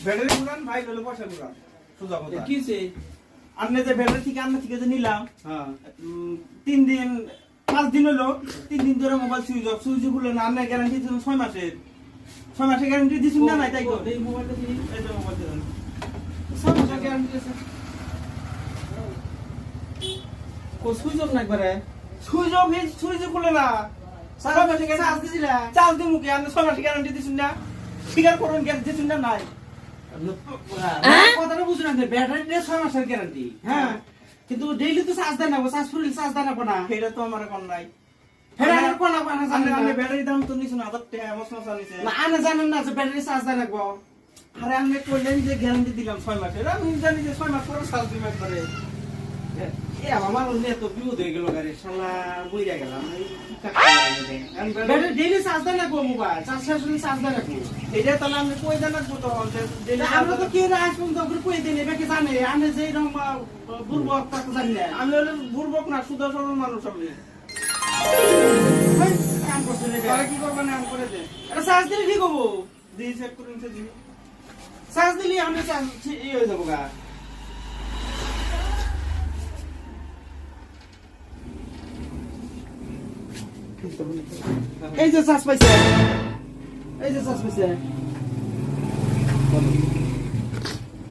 battery ঘুরান ভাই হলো পয়সা ঘুরান সোজা কথা কি হইছে আপনি যে ব্যাটারি থেকে আমরা থেকে যে নিলাম হ্যাঁ 3 দিন 5 দিন হলো 3 দিন ধরে মোবাইল সুইচ খুলে না আপনি গ্যারান্টি দিছেন 6 মাসের 6 মাসের গ্যারান্টি দিছেন না নাই তাই কো এই মোবাইলটা কি এই যে মোবাইল দেন 6 মাসের গ্যারান্টি আছে কো সুইচ অফ না একবারে সুইচ খুলে না 6 মাসের চার্জ দিছিলা চার্জ দিমু কি আপনি 6 মাসের গ্যারান্টি দিছেন না স্বীকার করুন গ্যারান্টি দিছেন না নাই কথাটা বুঝুন না ব্যাটারি নিয়ে 6 মাসের গ্যারান্টি হ্যাঁ কিন্তু ডেইলি তো চার্জ দেন না চার্জ ফুল চার্জ দেন না এটা তো আমার কোন নাই ফেরা আর কোন না জানেন আপনি না ব্যাটারি দাম তো নিছেন 1000 টাকা মশলা নিছে না আনে জানেন না যে ব্যাটারি চার্জ দেন রাখবো আরে আমি কইলেন যে গ্যারান্টি দিলাম 6 মাসের আমি জানি যে 6 মাস পরে চার্জ দিবেন একবারে এ আমার নিয়ে তো বিপদ হয়ে গেল গাড়ি শালা বইরা গেলাম এই কি কাজ ব্যাটারি ডেইলি চার্জ দেন রাখবো মোবাইল চার্জ শেষ হলে চার্জ দেন রাখবো এটা তাহলে আমি কই দেন রাখবো তখন যে আমরা তো কি রাজ পর্যন্ত করে কই দেন এবারে জানে আমি যে এরকম বুড়বক তা তো জানি না আমি হলো বুড়বক না সুদা সরল মানুষ আমি কাম করতে তাহলে কি করবেন আমি করে দেন এটা চার্জ দিলে ঠিক হবো দিয়ে চেক করুন সে দিবি চার্জ দিলে আমি চার্জ এই হয়ে যাবো গা এই যে চার্জ পাইছে এই যে চার্জ পাইছে